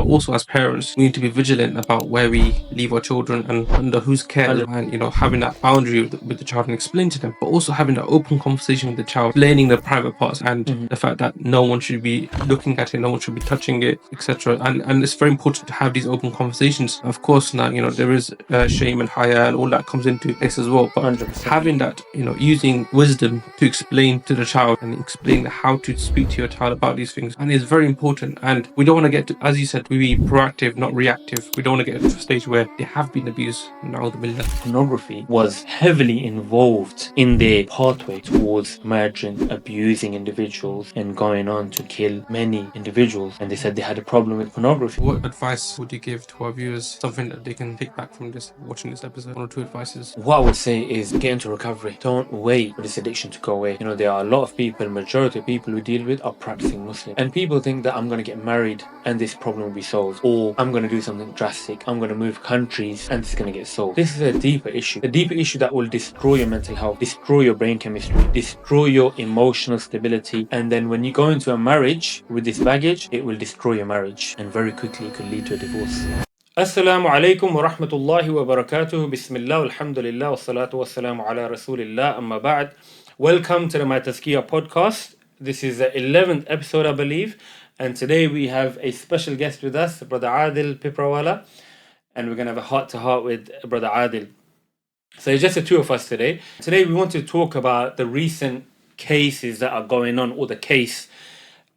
also as parents, we need to be vigilant about where we leave our children and under whose care, and having that boundary with the child and explain to them, but also having that open conversation with the child, explaining the private parts and the fact that no one should be looking at it, no one should be touching it, etc. And it's very important to have these open conversations. Of course, now there is shame and haya and all that comes into place as well, but 100%. having that, using wisdom to explain to the child and explain how to speak to your child about these things, and it's very important. And we don't want to get to, as you said, we be proactive, not reactive. We don't want to get to a stage where they have been abused. Pornography was heavily involved in their pathway towards murdering, abusing individuals, and going on to kill many individuals. And they said they had a problem with pornography. What advice would you give to our viewers, something that they can take back from this, watching this episode? 1 or 2 advices. What I would say is get into recovery. Don't wait for this addiction to go away. There are a lot of people, majority of people we deal with are practicing Muslim, and people think that I'm going to get married and this problem will be solved, or I'm going to do something drastic, I'm going to move countries and this is going to get solved. This is a deeper issue that will destroy your mental health, destroy your brain chemistry, destroy your emotional stability, and then when you go into a marriage with this baggage, it will destroy your marriage, and very quickly it could lead to a divorce. Assalamu alaikum wa rahmatullahi wa barakatuh. Bismillah, alhamdulillah, wa salatu wa salamu ala rasulillah, amma ba'd. Welcome to the My Tazkiyah podcast. This is the 11th episode, I believe, and today we have a special guest with us, Brother Adil Piprawala, and we're going to have a heart-to-heart with Brother Adil. So it's just the two of us today. Today we want to talk about the recent cases that are going on, or the case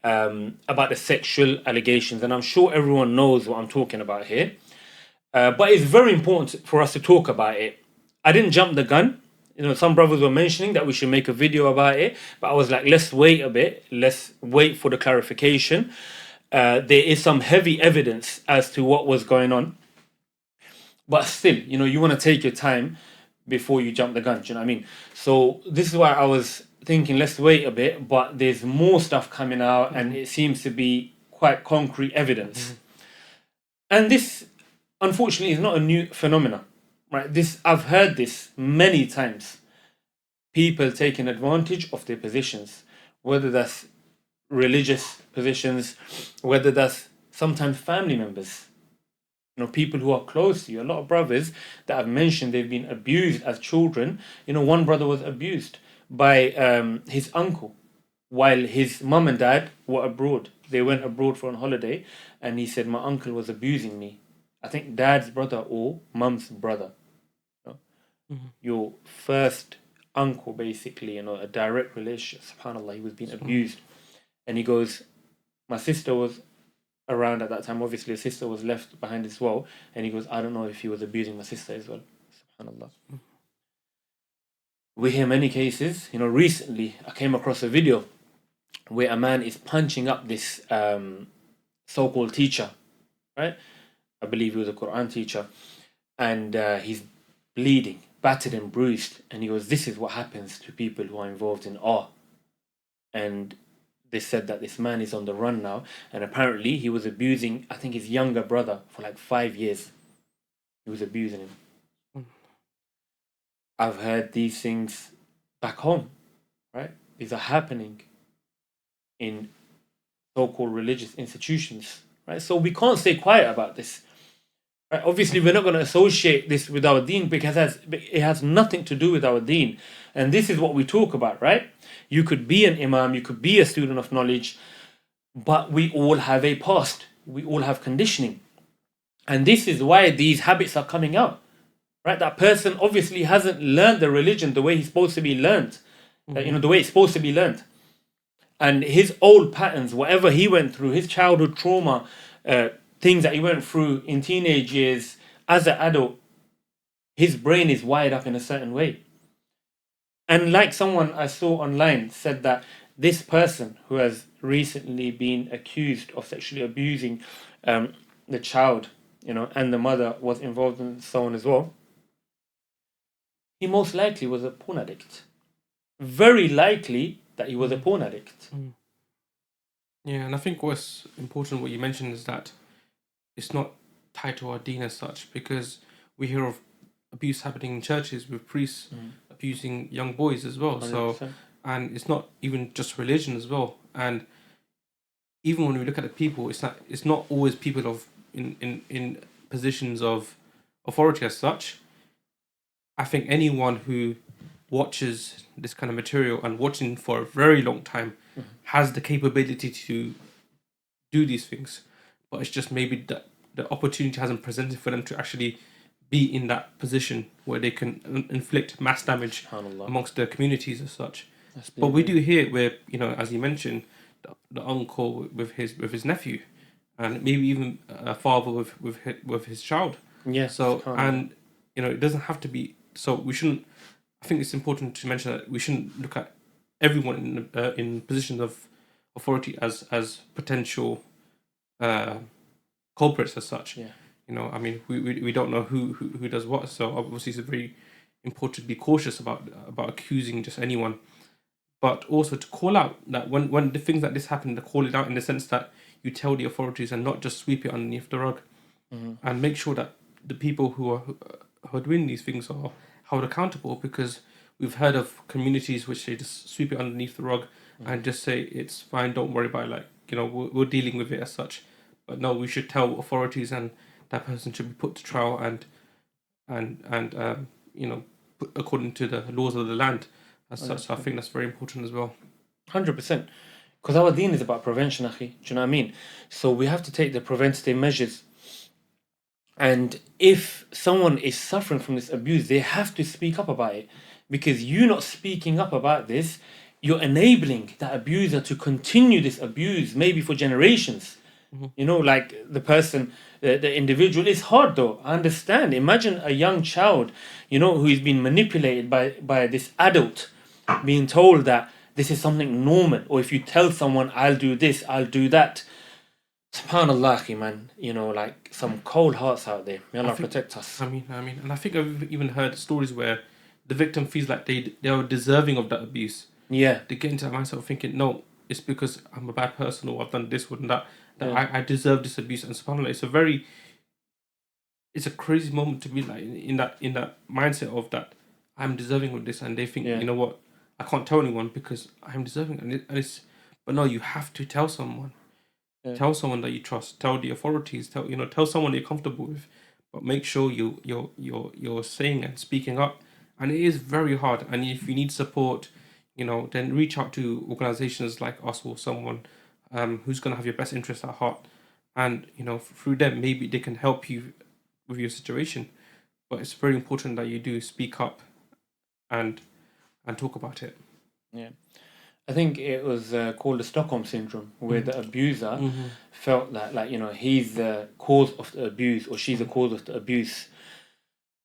about the sexual allegations, and I'm sure everyone knows what I'm talking about here. But it's very important for us to talk about it. I didn't jump the gun. Some brothers were mentioning that we should make a video about it, but I was like, let's wait a bit. Let's wait for the clarification. There is some heavy evidence as to what was going on. But still, you want to take your time before you jump the gun. Do you know what I mean? So this is why I was thinking, let's wait a bit, but there's more stuff coming out and it seems to be quite concrete evidence. And this, unfortunately, is not a new phenomenon, right? I've heard this many times. People taking advantage of their positions, whether that's religious positions, whether that's sometimes family members, people who are close to you. A lot of brothers that have mentioned they've been abused as children. One brother was abused by his uncle while his mum and dad were abroad. They went abroad for a holiday, and he said, my uncle was abusing me. I think dad's brother or mum's brother. Your first uncle, basically, a direct relationship. SubhanAllah, he was being abused. And he goes, my sister was around at that time. Obviously, a sister was left behind as well. And he goes, I don't know if he was abusing my sister as well. SubhanAllah. We hear many cases. Recently I came across a video where a man is punching up this so-called teacher, right? I believe he was a Quran teacher, and he's bleeding, battered and bruised. And he goes, this is what happens to people who are involved in awe. And they said that this man is on the run now, and apparently he was abusing, I think, his younger brother for like 5 years. He was abusing him. I've heard these things back home, right? These are happening in so-called religious institutions, right? So we can't stay quiet about this. Right? Obviously, we're not going to associate this with our deen because it has nothing to do with our deen. And this is what we talk about, right? You could be an imam, you could be a student of knowledge, but we all have a past. We all have conditioning. And this is why these habits are coming out. Right, that person obviously hasn't learned the religion the way he's supposed to be learned, the way it's supposed to be learned. And his old patterns, whatever he went through, his childhood trauma, things that he went through in teenage years, as an adult, his brain is wired up in a certain way. And like someone I saw online said that this person who has recently been accused of sexually abusing the child, and the mother was involved in so on as well, he most likely was a porn addict. Very likely that he was a porn addict. Yeah, and I think what's important, what you mentioned, is that it's not tied to our deen as such, because we hear of abuse happening in churches with priests abusing young boys as well. 100%. So, and it's not even just religion as well. And even when we look at the people, it's not always people of in positions of authority as such, I think anyone who watches this kind of material and watching for a very long time has the capability to do these things, but it's just maybe that the opportunity hasn't presented for them to actually be in that position where they can inflict mass damage SubhanAllah. amongst their communities as such. That's But we deep. do hear where, as you mentioned, the uncle with his nephew, and maybe even a father with his child. Yes. So SubhanAllah. and it doesn't have to be. So we shouldn't. I think it's important to mention that we shouldn't look at everyone in positions of authority as potential culprits as such. Yeah. I mean, we don't know who does what. So obviously, it's very important to be cautious about accusing just anyone, but also to call out that when the things like this happen, to call it out in the sense that you tell the authorities and not just sweep it underneath the rug, and make sure that the people who are doing these things are held accountable, because we've heard of communities which they just sweep it underneath the rug and just say it's fine, don't worry about it, like we're dealing with it as such. But no, we should tell authorities, and that person should be put to trial and put according to the laws of the land as such. So I think that's very important as well. 100%. Because our deen is about prevention, akhi. Do you know what I mean? So we have to take the preventative measures. And if someone is suffering from this abuse, they have to speak up about it. Because you not speaking up about this, you're enabling that abuser to continue this abuse, maybe for generations. Like the person, the individual. Is hard though, I understand. Imagine a young child, who's been manipulated by this adult, being told that this is something normal, or if you tell someone, I'll do this, I'll do that. SubhanAllah, man. Like some cold hearts out there. May Allah protect us. I mean, and I think I've even heard stories where the victim feels like they are deserving of that abuse. Yeah. They get into that mindset of thinking, no, it's because I'm a bad person, or I've done this or that Yeah. I deserve this abuse. And subhanAllah, it's a crazy moment to be like in that mindset of that I'm deserving of this, and they think, Yeah. you know what, I can't tell anyone because I'm deserving, and it's. But no, you have to tell someone. Yeah. Tell someone that you trust. Tell the authorities. Tell someone you're comfortable with. But make sure you're saying and speaking up. And it is very hard. And if you need support, then reach out to organizations like us or someone who's going to have your best interest at heart. And through them, maybe they can help you with your situation. But it's very important that you do speak up and talk about it. Yeah. I think it was called the Stockholm syndrome, where the abuser felt that, like, he's the cause of the abuse, or she's the cause of the abuse.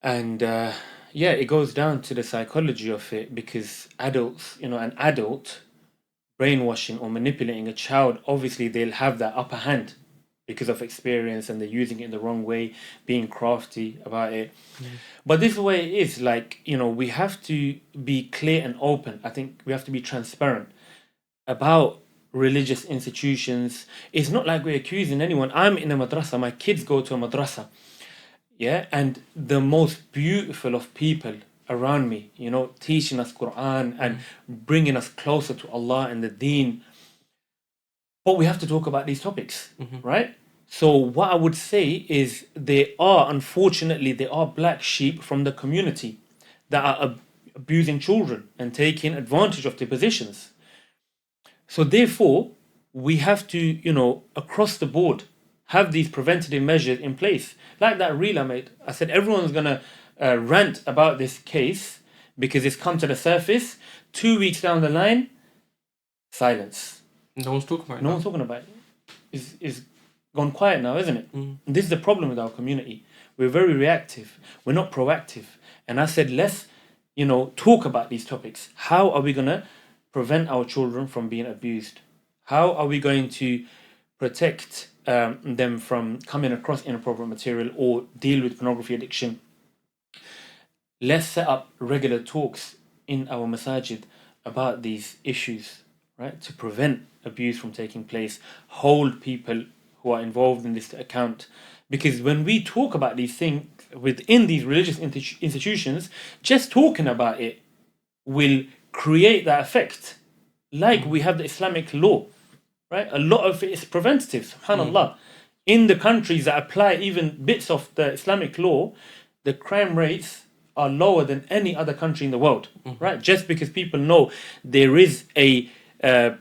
And it goes down to the psychology of it, because adults, an adult brainwashing or manipulating a child, obviously they'll have that upper hand because of experience, and they're using it in the wrong way, being crafty about it. But this is the way it is. Like, we have to be clear and open. I think we have to be transparent about religious institutions. It's not like we're accusing anyone. I'm in a madrasa, my kids go to a madrasa, and the most beautiful of people around me, teaching us Quran and bringing us closer to Allah and the deen. But we have to talk about these topics, right? So what I would say is unfortunately, there are black sheep from the community that are abusing children and taking advantage of their positions. So therefore, we have to, across the board, have these preventative measures in place. Like that reel I made, I said everyone's going to rant about this case because it's come to the surface. 2 weeks down the line, silence. No one's talking about it. No one's talking about it. It's gone quiet now, isn't it? This is the problem with our community. We're very reactive. We're not proactive. And I said, let's, talk about these topics. How are we going to prevent our children from being abused? How are we going to protect them from coming across inappropriate material or deal with pornography addiction? Let's set up regular talks in our masajid about these issues, right? To prevent abuse from taking place, hold people who are involved in this to account. Because when we talk about these things within these religious institutions, just talking about it will create that effect. Like we have the Islamic law, right? A lot of it is preventative, subhanAllah. in the countries that apply even bits of the Islamic law, the crime rates are lower than any other country in the world, right? Just because people know there is a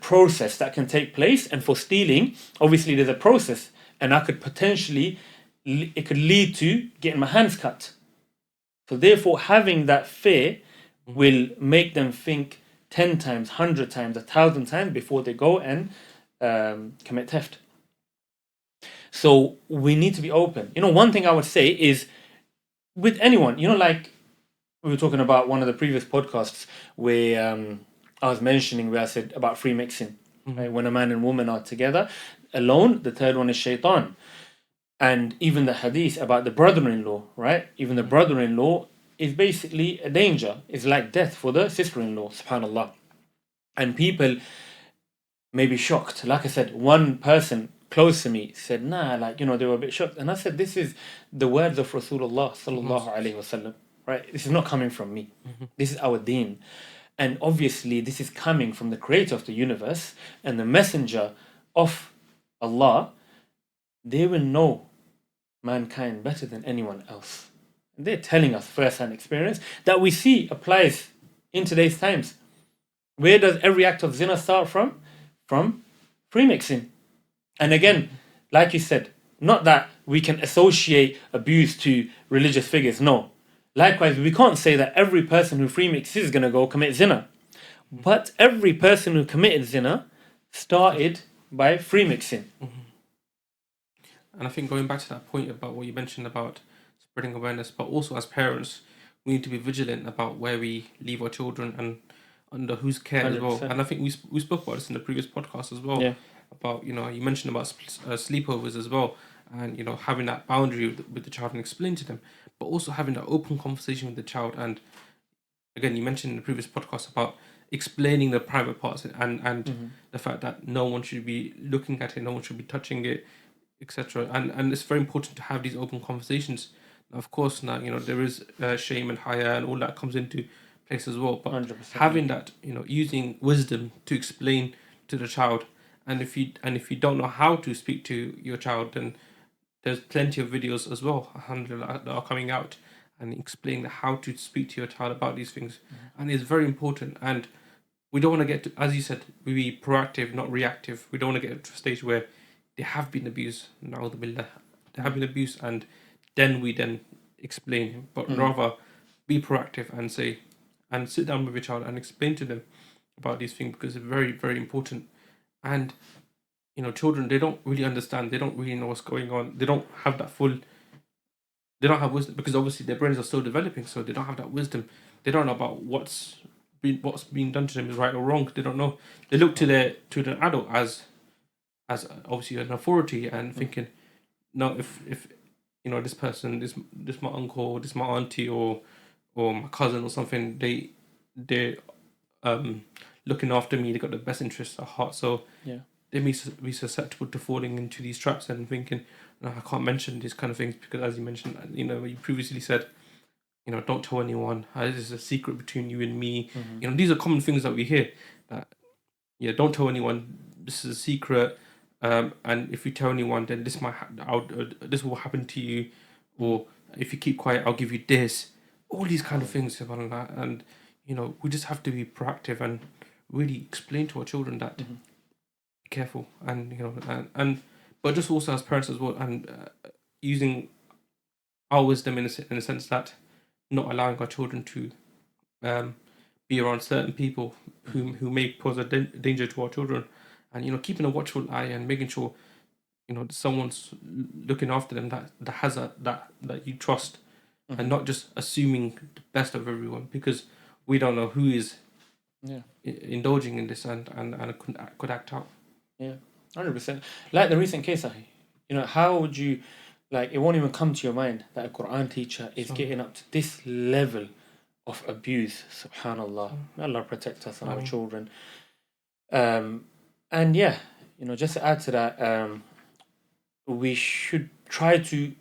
process that can take place, and for stealing, obviously there's a process, and I could potentially, it could lead to getting my hands cut. So therefore, having that fear will make them think 10 times, 100 times, 1,000 times before they go and commit theft. So we need to be open. One thing I would say is with anyone, like we were talking about one of the previous podcasts where I was mentioning where I said about free mixing, right? When a man and woman are together alone, the third one is shaitan. And even the hadith about the brother-in-law, right? Even the brother-in-law is basically a danger. It's like death for the sister-in-law, subhanAllah. And people may be shocked. Like I said, one person close to me said, nah, they were a bit shocked. And I said, this is the words of Rasulullah sallallahu alayhi wasallam, right? This is not coming from me. This is our deen. And obviously, this is coming from the creator of the universe and the messenger of Allah. They will know mankind better than anyone else. And they're telling us first-hand experience that we see applies in today's times. Where does every act of zina start from? From premixing. And again, like you said, not that we can associate abuse to religious figures, no. Likewise, we can't say that every person who premixes is going to go commit zina. But every person who committed zina started by premixing. And I think going back to that point about what you mentioned about spreading awareness, but also as parents, we need to be vigilant about where we leave our children and under whose care as well. 100%. And I think we spoke about this in the previous podcast as well. Yeah. About, you mentioned about sleepovers as well, and having that boundary with the child and explain to them, but also having that open conversation with the child. And again, you mentioned in the previous podcast about explaining the private parts and the fact that no one should be looking at it, no one should be touching it, etc. And it's very important to have these open conversations. Of course, now there is shame and haya and all that comes into place as well. But 100%. having that, using wisdom to explain to the child, and if you don't know how to speak to your child, then there's plenty of videos as well, alhamdulillah, that are coming out and explaining how to speak to your child about these things, and it's very important. And we don't want to get to, as you said, we be proactive, not reactive. We don't want to get to a stage where they have been abused, na'udhu billah, they have been abused, and then we explain, but rather be proactive and say, and sit down with your child and explain to them about these things, because it's very, very important. And children, they don't really understand, they don't really know what's going on, they don't have wisdom, because obviously their brains are still developing, so they don't have that wisdom. They don't know about what's being done to them is right or wrong. They don't know. They look to the adult as obviously an authority, and thinking, no, if this person, this my uncle, this my auntie, or my cousin or something, they're looking after me, they got the best interests at heart, so Yeah. they may be susceptible to falling into these traps and thinking, no, I can't mention these kind of things because, as you mentioned, you previously said, don't tell anyone. This is a secret between you and me. These are common things that we hear. That don't tell anyone. This is a secret. And if you tell anyone, then this this will happen to you. Or if you keep quiet, I'll give you this. All these kind of things, and we just have to be proactive and really explain to our children that be careful, and but just also as parents as well, and using our wisdom in a sense that not allowing our children to be around certain people who may pose a danger to our children, and keeping a watchful eye and making sure someone's looking after them that has that you trust, and not just assuming the best of everyone, because we don't know who is indulging in this and could act out. Yeah, 100%. Like the recent case, how would you, it won't even come to your mind that a Quran teacher is getting up to this level of abuse. Subhanallah. May Allah protect us and our children. And yeah, just to add to that, we should try to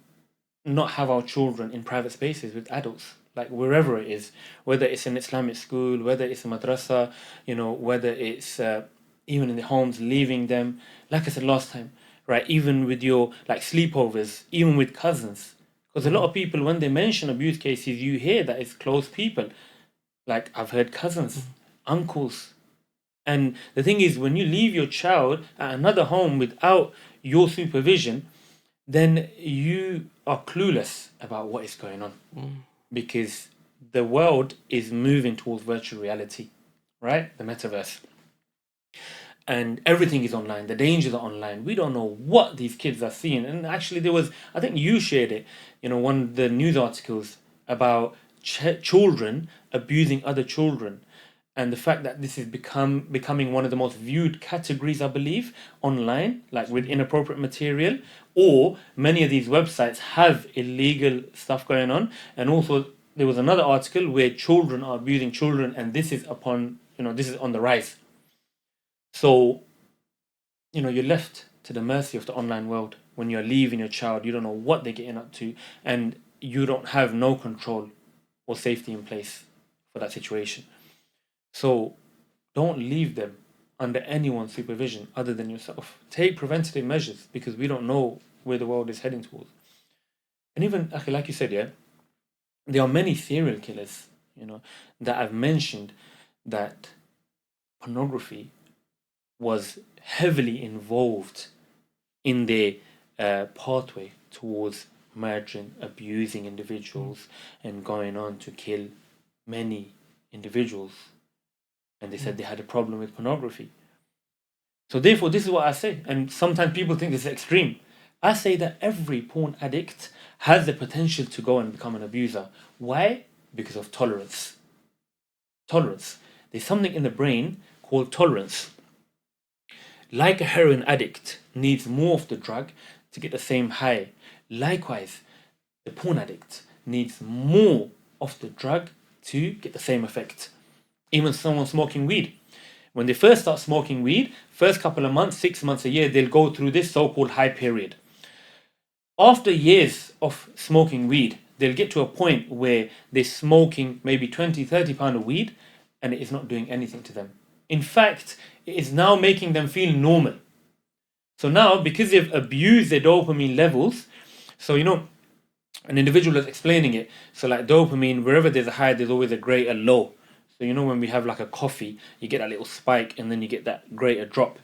not have our children in private spaces with adults, like wherever it is, whether it's an Islamic school, whether it's a madrasa, whether it's even in the homes, leaving them. Like I said last time, right? Even with your like sleepovers, even with cousins. Because a lot of people, when they mention abuse cases, you hear that it's close people. Like I've heard cousins, uncles. And the thing is, when you leave your child at another home without your supervision, then you are clueless about what is going on. Because the world is moving towards virtual reality, right? The metaverse. And everything is online. The dangers are online. We don't know what these kids are seeing. And actually, there was, I think you shared it, one of the news articles about children abusing other children, and the fact that this is becoming one of the most viewed categories, I believe, online, like with inappropriate material, or many of these websites have illegal stuff going on. And also, there was another article where children are abusing children, and this is this is on the rise. So, you're left to the mercy of the online world. When you're leaving your child, you don't know what they're getting up to, and you don't have no control or safety in place for that situation. So, don't leave them under anyone's supervision other than yourself. Take preventative measures, because we don't know where the world is heading towards. And even, okay, like you said, yeah, there are many serial killers, that I've mentioned that pornography was heavily involved in their pathway towards murdering, abusing individuals, and going on to kill many individuals. And they said they had a problem with pornography. So therefore, this is what I say. And sometimes people think this is extreme. I say that every porn addict has the potential to go and become an abuser. Why? Because of tolerance. Tolerance. There's something in the brain called tolerance. Like a heroin addict needs more of the drug to get the same high. Likewise, the porn addict needs more of the drug to get the same effect. Even someone smoking weed. When they first start smoking weed, first couple of months, 6 months, a year, they'll go through this so-called high period. After years of smoking weed, they'll get to a point where they're smoking maybe 20, 30 pounds of weed, and it is not doing anything to them. In fact, it is now making them feel normal. So now, because they've abused their dopamine levels, so an individual is explaining it. So like dopamine, wherever there's a high, there's always a greater low. So when we have like a coffee, you get that little spike and then you get that greater drop.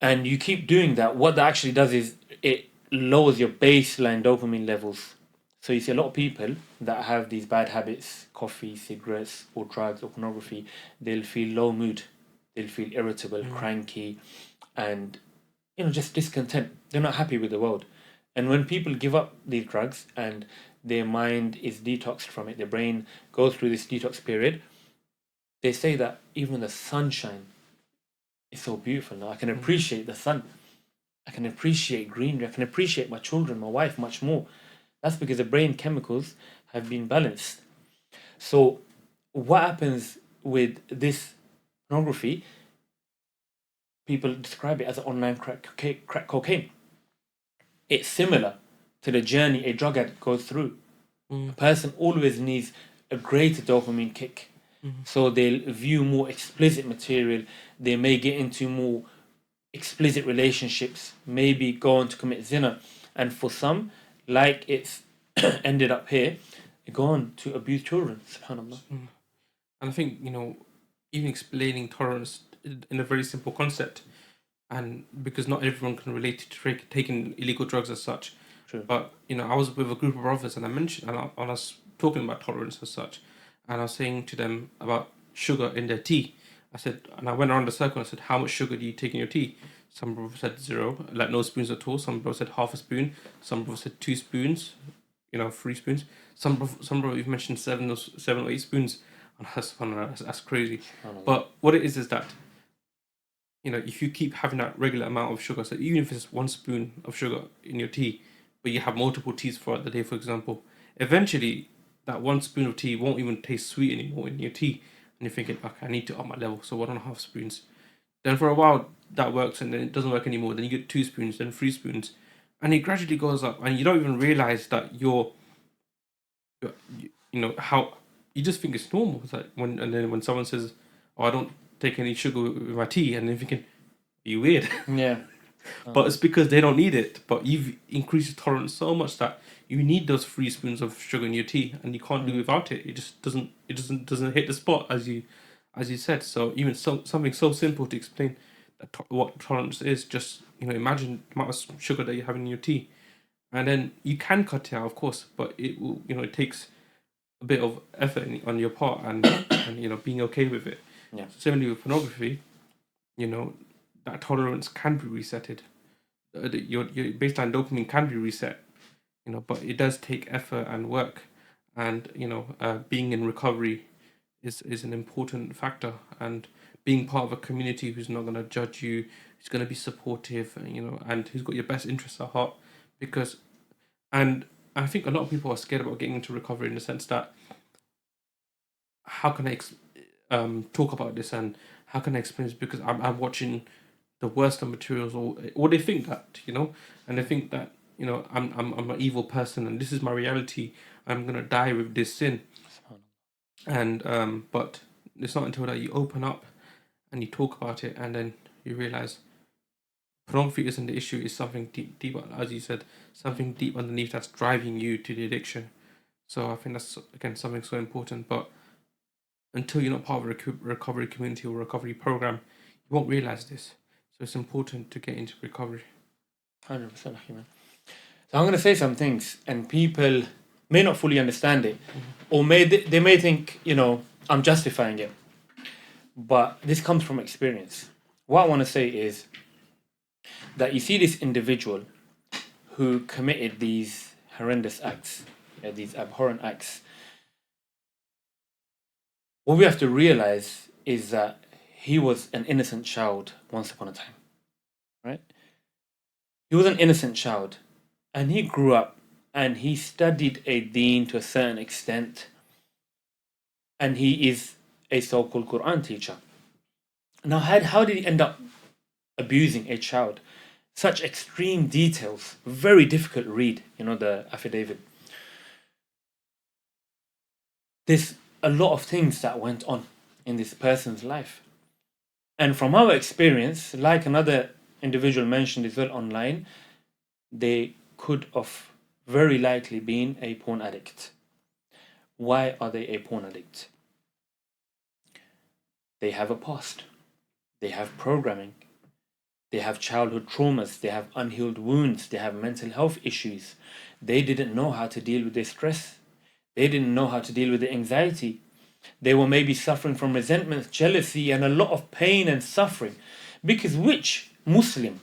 And you keep doing that. What that actually does is it lowers your baseline dopamine levels. So you see a lot of people that have these bad habits, coffee, cigarettes, or drugs, or pornography, they'll feel low mood. They'll feel irritable, cranky, and just discontent. They're not happy with the world. And when people give up these drugs and their mind is detoxed from it, their brain goes through this detox period, they say that even the sunshine is so beautiful now. I can appreciate the sun. I can appreciate greenery. I can appreciate my children, my wife much more. That's because the brain chemicals have been balanced. So what happens with this pornography? People describe it as an online crack cocaine. It's similar to the journey a drug addict goes through. A person always needs a greater dopamine kick. So they'll view more explicit material. They may get into more explicit relationships, maybe go on to commit zina. And for some, like it's ended up here, go on to abuse children, subhanAllah. And I think, even explaining tolerance in a very simple concept, and because not everyone can relate to taking illegal drugs as such. True. But, I was with a group of brothers and I mentioned, and I was talking about tolerance as such, and I was saying to them about sugar in their tea. I said, and I went around the circle and I said, how much sugar do you take in your tea? Some brothers said 0, like no spoons at all. Some brothers said half a spoon. Some brothers said 2 spoons, 3 spoons. Some brothers even mentioned 7 or 8 spoons. And that's crazy. But what it is that, if you keep having that regular amount of sugar, so even if it's 1 spoon of sugar in your tea, but you have multiple teas throughout the day, for example, eventually that 1 spoon of tea won't even taste sweet anymore in your tea. And you're thinking, okay, I need to up my level, so 1.5 spoons. Then for a while that works, and then it doesn't work anymore. Then you get 2 spoons, then 3 spoons, and it gradually goes up, and you don't even realize that how you just think it's normal. It's like when someone says, "Oh, I don't take any sugar with my tea," and then thinking, "Are you weird?" Yeah. but it's because they don't need it. But you've increased your tolerance so much that you need those 3 spoons of sugar in your tea, and you can't do without it. It just doesn't. It doesn't hit the spot as you said. So even something so simple to explain that what tolerance is. Just imagine the amount of sugar that you have in your tea, and then you can cut it out, of course, but it will. It takes a bit of effort on your part, and being okay with it. Yeah. Similarly with pornography, that tolerance can be resetted. Your baseline dopamine can be reset, but it does take effort and work, and being in recovery is an important factor, and being part of a community who's not going to judge you, who's going to be supportive, and who's got your best interests at heart, because and I think a lot of people are scared about getting into recovery in the sense that how can I talk about this, and how can I explain this, because I'm watching the worst of materials, or they think that, and they think that I'm an evil person and this is my reality. I'm gonna die with this sin, and but it's not until that you open up and you talk about it, and then you realize pornography isn't the issue. It's something deep, as you said, something deep underneath that's driving you to the addiction. So I think that's again something so important. But until you're not part of a recovery community or recovery program, you won't realize this. So it's important to get into recovery. 100%, man. So I'm going to say some things, and people may not fully understand it, or they may think, I'm justifying it. But this comes from experience. What I want to say is that you see this individual who committed these horrendous acts, these abhorrent acts. What we have to realize is that he was an innocent child once upon a time, right? He was an innocent child, and he grew up and he studied a deen to a certain extent, and he is a so-called Quran teacher. Now, how did he end up abusing a child? Such extreme details, very difficult to read, the affidavit. There's a lot of things that went on in this person's life. And from our experience, like another individual mentioned as well online, they could have very likely been a porn addict. Why are they a porn addict? They have a past. They have programming. They have childhood traumas. They have unhealed wounds. They have mental health issues. They didn't know how to deal with their stress. They didn't know how to deal with the anxiety. They were maybe suffering from resentment, jealousy, and a lot of pain and suffering. Because which Muslim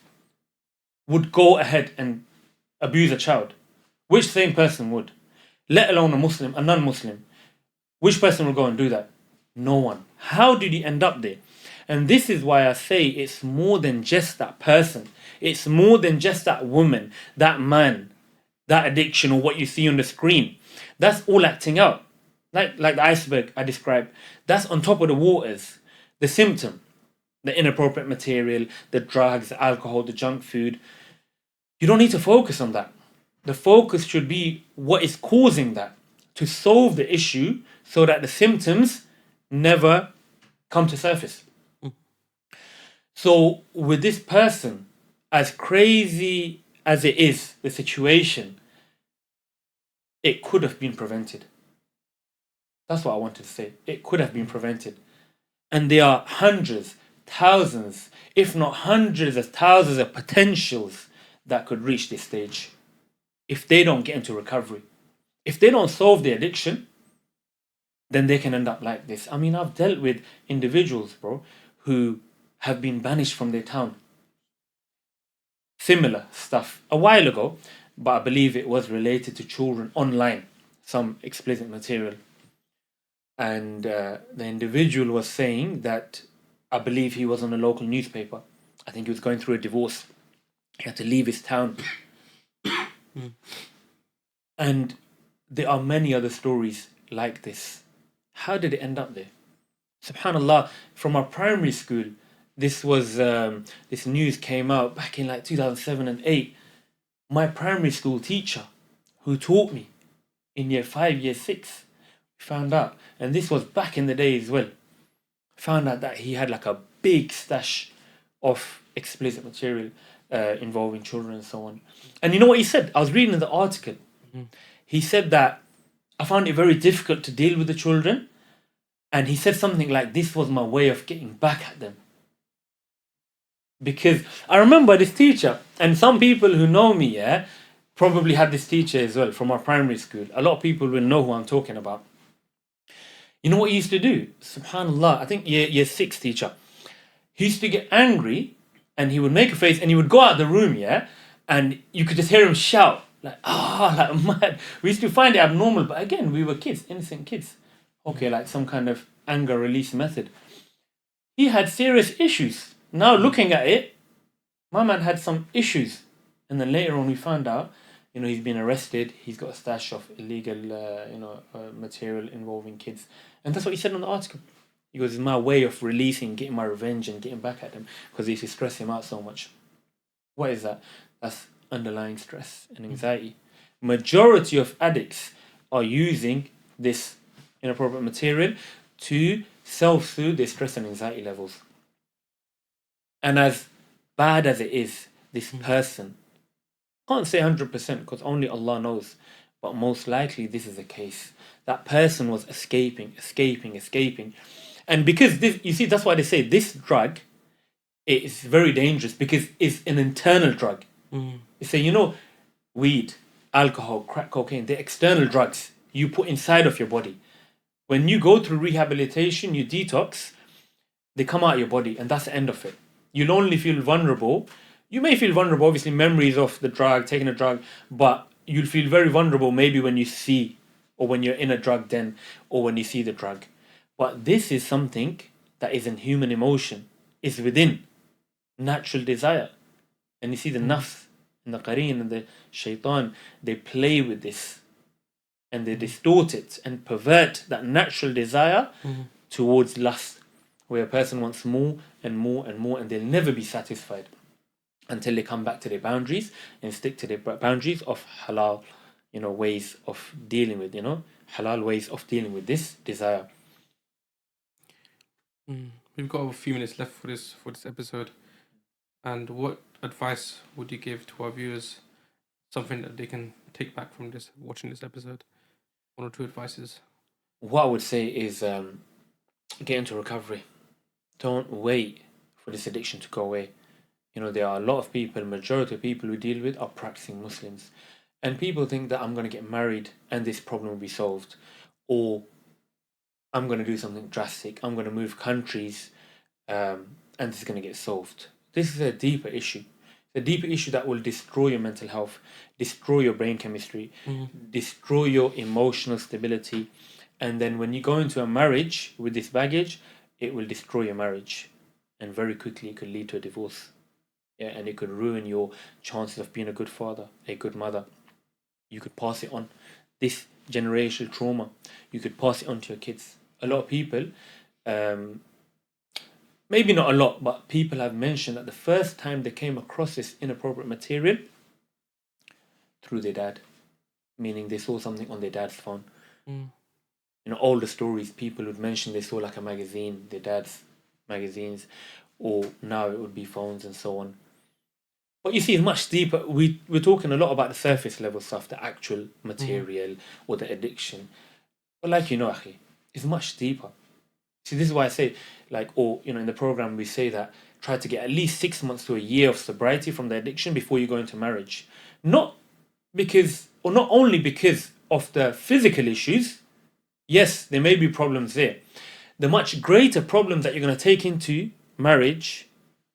would go ahead and abuse a child? Which same person would? Let alone a Muslim, a non-Muslim. Which person will go and do that? No one. How did he end up there? And this is why I say it's more than just that person. It's more than just that woman, that man, that addiction, or what you see on the screen. That's all acting out. Like the iceberg I described. That's on top of the waters. The symptom, the inappropriate material, the drugs, the alcohol, the junk food. You don't need to focus on that. The focus should be what is causing that, to solve the issue so that the symptoms never come to surface. So with this person, as crazy as it is, the situation, it could have been prevented. That's what I wanted to say. It could have been prevented. And there are hundreds, thousands, if not hundreds of thousands of potentials that could reach this stage if they don't get into recovery. If they don't solve the addiction, then they can end up like this. I mean, I've dealt with individuals, bro, who have been banished from their town. Similar stuff a while ago, but I believe it was related to children online, some explicit material. And the individual was saying that, I believe he was on a local newspaper. I think he was going through a divorce. He had to leave his town. And there are many other stories like this. How did it end up there? Subhanallah, from our primary school, this was this news came out back in like 2007 and 8. My primary school teacher, who taught me in year 5, year 6, found out, and this was back in the day as well, found out that he had like a big stash of explicit material. involving children and so on. And you know what he said? I was reading the article. He said that I found it very difficult to deal with the children. And he said something like, this was my way of getting back at them. Because I remember this teacher, and some people who know me, yeah, probably had this teacher as well from our primary school. A lot of people will know who I'm talking about. You know what he used to do? Subhanallah, I think year 6 teacher. He used to get angry and he would make a face and he would go out the room, yeah, and you could just hear him shout, like, like mad. We used to find it abnormal, but again, we were kids, innocent kids. Okay, like some kind of anger release method. He had serious issues. Now looking at it, my man had some issues. And then later on we found out, he's been arrested. He's got a stash of illegal, material involving kids. And that's what he said on the article. He goes, it's my way of releasing, getting my revenge and getting back at him because he used to stress him out so much. What is that? That's underlying stress and anxiety. Majority of addicts are using this inappropriate material to self-soothe their stress and anxiety levels. And as bad as it is, this person, can't say 100% because only Allah knows, but most likely this is the case. That person was escaping. And because this, you see, that's why they say this drug is very dangerous because it's an internal drug. They say, weed, alcohol, crack cocaine, they're external drugs you put inside of your body. When you go through rehabilitation, you detox, they come out of your body and that's the end of it. You'll only feel vulnerable. You may feel vulnerable, obviously, memories of the drug, taking a drug, but you'll feel very vulnerable maybe when you see or when you're in a drug den or when you see the drug. But this is something that is in human emotion, is within natural desire. And you see the nafs and the qareen and the shaitan, they play with this and they distort it and pervert that natural desire towards lust, where a person wants more and more and more and they'll never be satisfied until they come back to their boundaries and stick to their boundaries of halal, ways of dealing with, halal ways of dealing with this desire. We've got a few minutes left for this episode. And what advice would you give to our viewers? Something that they can take back from watching this episode? 1 or 2 advices. What I would say is get into recovery. Don't wait for this addiction to go away. There are a lot of people, majority of people we deal with are practicing Muslims. And people think that I'm going to get married and this problem will be solved. Or I'm going to do something drastic. I'm going to move countries and this is going to get solved. This is a deeper issue. It's a deeper issue that will destroy your mental health, destroy your brain chemistry, destroy your emotional stability. And then when you go into a marriage with this baggage, it will destroy your marriage. And very quickly it could lead to a divorce. Yeah, and it could ruin your chances of being a good father, a good mother. You could pass it on. This generational trauma, you could pass it on to your kids. A lot of people, maybe not a lot, but people have mentioned that the first time they came across this inappropriate material through their dad, meaning they saw something on their dad's phone. All the stories people would mention, they saw like a magazine, their dad's magazines, or now it would be phones and so on. But you see, it's much deeper. We're talking a lot about the surface level stuff, the actual material or the addiction. But like Akhi, it's much deeper. See, this is why I say, in the program we say that try to get at least 6 months to a year of sobriety from the addiction before you go into marriage. Not only because of the physical issues. Yes, there may be problems there. The much greater problem that you're going to take into marriage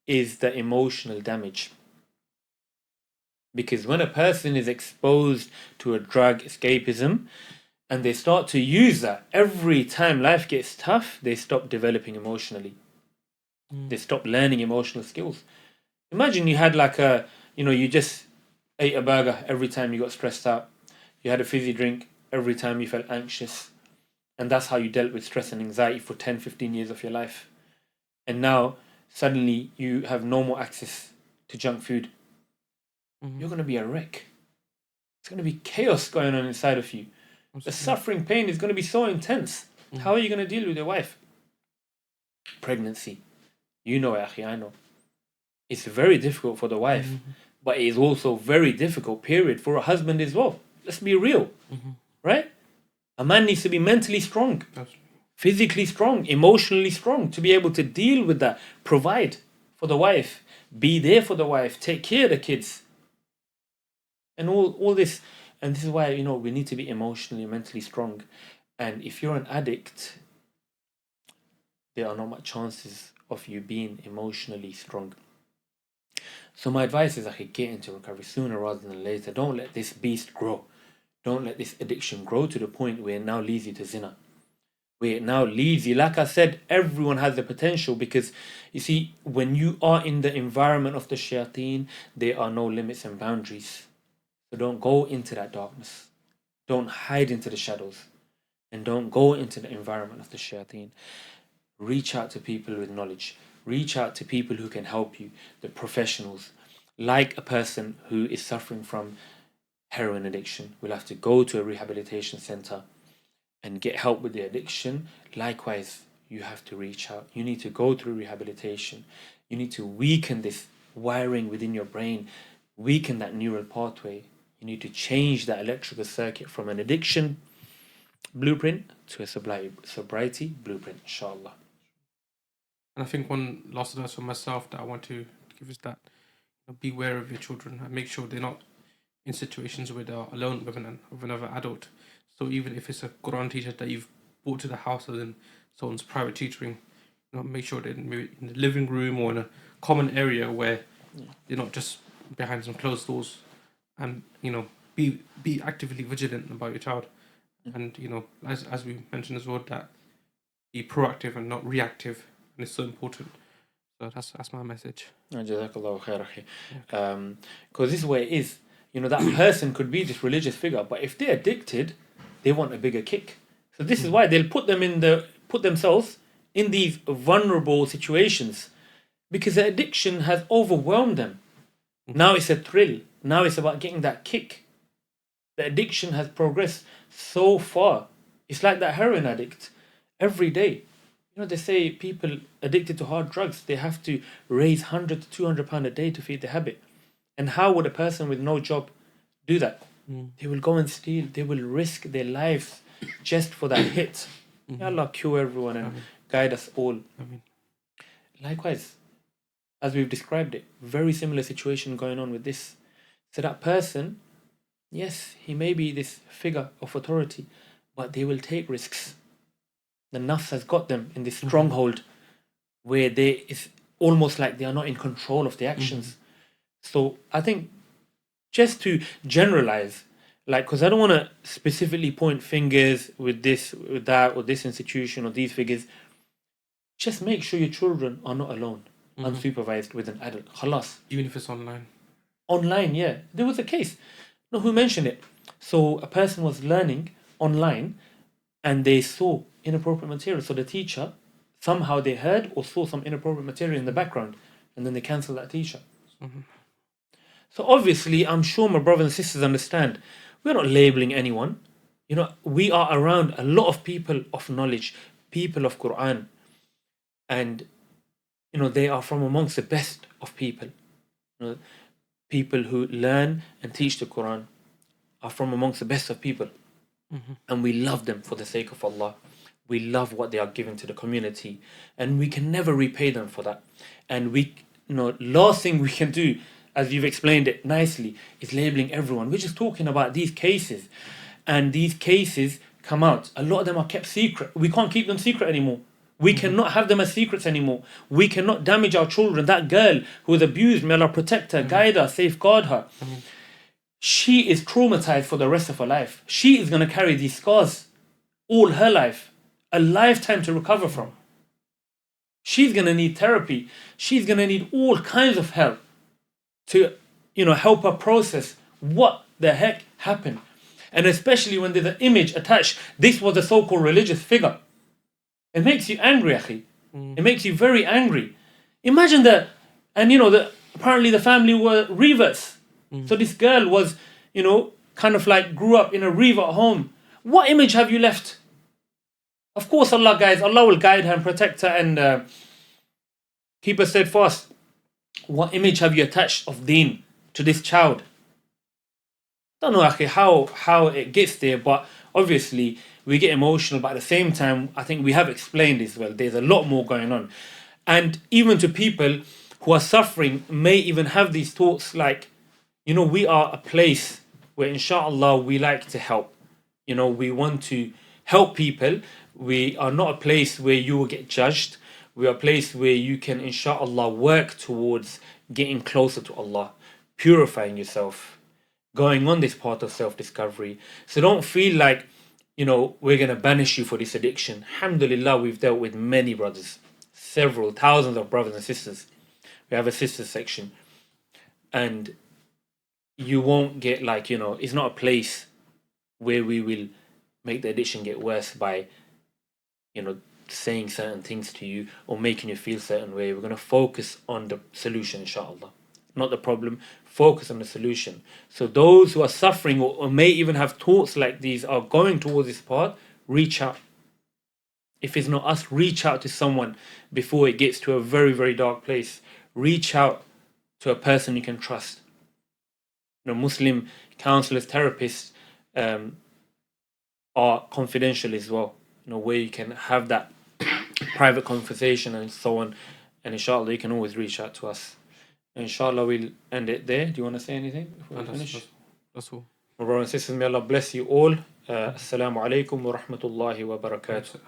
is the emotional damage. Because when a person is exposed to a drug escapism and they start to use that, every time life gets tough, they stop developing emotionally. They stop learning emotional skills. Imagine you had you just ate a burger every time you got stressed out. You had a fizzy drink every time you felt anxious. And that's how you dealt with stress and anxiety for 10, 15 years of your life. And now, suddenly, you have no more access to junk food. You're going to be a wreck. It's going to be chaos going on inside of you. The suffering, pain is going to be so intense. How are you going to deal with your wife? Pregnancy. You know, Akhi, I know. It's very difficult for the wife, but it is also very difficult, period, for a husband as well. Let's be real, right? A man needs to be mentally strong, physically strong, emotionally strong to be able to deal with that, provide for the wife, be there for the wife, take care of the kids, and all this. And this is why, you know, we need to be emotionally and mentally strong. And if you're an addict, there are not much chances of you being emotionally strong. So my advice is, get into recovery sooner rather than later. Don't let this beast grow. Don't let this addiction grow to the point where it now leads you to zina. Where it now leads you, like I said, everyone has the potential, because you see, when you are in the environment of the shayateen, there are no limits and boundaries. So don't go into that darkness. Don't hide into the shadows. And don't go into the environment of the shayateen. Reach out to people with knowledge. Reach out to people who can help you, the professionals. Like a person who is suffering from heroin addiction will have to go to a rehabilitation center and get help with the addiction. Likewise, you have to reach out. You need to go through rehabilitation. You need to weaken this wiring within your brain, weaken that neural pathway. You need to change that electrical circuit from an addiction blueprint to a sobriety blueprint, inshallah. And I think one last advice for myself that I want to give is that, beware of your children and make sure they're not in situations where they're alone with another adult. So even if it's a Quran teacher that you've brought to the house, or then someone's private tutoring, make sure they're maybe in the living room or in a common area where they're not just behind some closed doors. And be actively vigilant about your child. And as we mentioned as well, that be proactive and not reactive, and it's so important. So that's my message. Jazakallahu khair. Because this is where it is. That person could be this religious figure, but if they're addicted, they want a bigger kick. So this is why they'll put themselves in these vulnerable situations, because the addiction has overwhelmed them. Now it's a thrill. Now it's about getting that kick. The addiction has progressed so far. It's like that heroin addict. Every day, they say people addicted to hard drugs, they have to raise £100 to £200 a day to feed the habit. And how would a person with no job do that? They will go and steal. They will risk their lives just for that hit. Ya Allah, cure everyone and guide us all. Likewise, as we've described it, very similar situation going on with this. So that person, yes, he may be this figure of authority, but they will take risks. The nafs has got them in this stronghold where it's almost like they are not in control of the actions. So I think, just to generalize, because I don't want to specifically point fingers with this, with that, or this institution, or these figures. Just make sure your children are not alone, unsupervised with an adult. Khalas. Even if it's online. Online, yeah. There was a case. No, who mentioned it? So a person was learning online and they saw inappropriate material. So the teacher, somehow they heard or saw some inappropriate material in the background, and then they cancelled that teacher. So obviously, I'm sure my brothers and sisters understand, we're not labeling anyone. We are around a lot of people of knowledge, people of Quran. And, they are from amongst the best of people. People who learn and teach the Quran are from amongst the best of people. And we love them for the sake of Allah. We love what they are giving to the community. And we can never repay them for that. And last thing we can do, as you've explained it nicely, is labeling everyone. We're just talking about these cases. And these cases come out. A lot of them are kept secret. We can't keep them secret anymore. We cannot have them as secrets anymore. We cannot damage our children. That girl who was abused, may Allah protect her, guide her, safeguard her. She is traumatized for the rest of her life. She is going to carry these scars all her life, a lifetime to recover from. She's going to need therapy. She's going to need all kinds of help to, help her process what the heck happened. And especially when there's an image attached, this was a so-called religious figure. It makes you angry, akhi. It makes you very angry. Imagine that, and apparently the family were reverts. So this girl was, kind of like grew up in a revert home. What image have you left? Of course, Allah will guide her and protect her and keep her steadfast. What image have you attached of deen to this child? Don't know actually how it gets there, but obviously we get emotional, but at the same time I think we have explained as well, there's a lot more going on. And even to people who are suffering may even have these thoughts like, we are a place where inshallah we like to help. We want to help people. We are not a place where you will get judged. We are a place where you can inshallah work towards getting closer to Allah, purifying yourself, going on this path of self-discovery. So don't feel like, we're going to banish you for this addiction. Alhamdulillah, we've dealt with many brothers, several thousands of brothers and sisters. We have a sisters section. And you won't get like, it's not a place where we will make the addiction get worse by, saying certain things to you or making you feel a certain way. We're going to focus on the solution, inshallah, not the problem. Focus on the solution. So those who are suffering or may even have thoughts like these are going towards this path, reach out. If it's not us, reach out to someone before it gets to a very, very dark place. Reach out to a person you can trust. Muslim counselors, therapists are confidential as well. Where you can have that private conversation and so on. And inshallah, you can always reach out to us. Inshallah, we'll end it there. Do you want to say anything before we finish? That's all. My brothers and sisters, may Allah bless you all. Assalamu alaikum wa rahmatullahi wa barakatuh.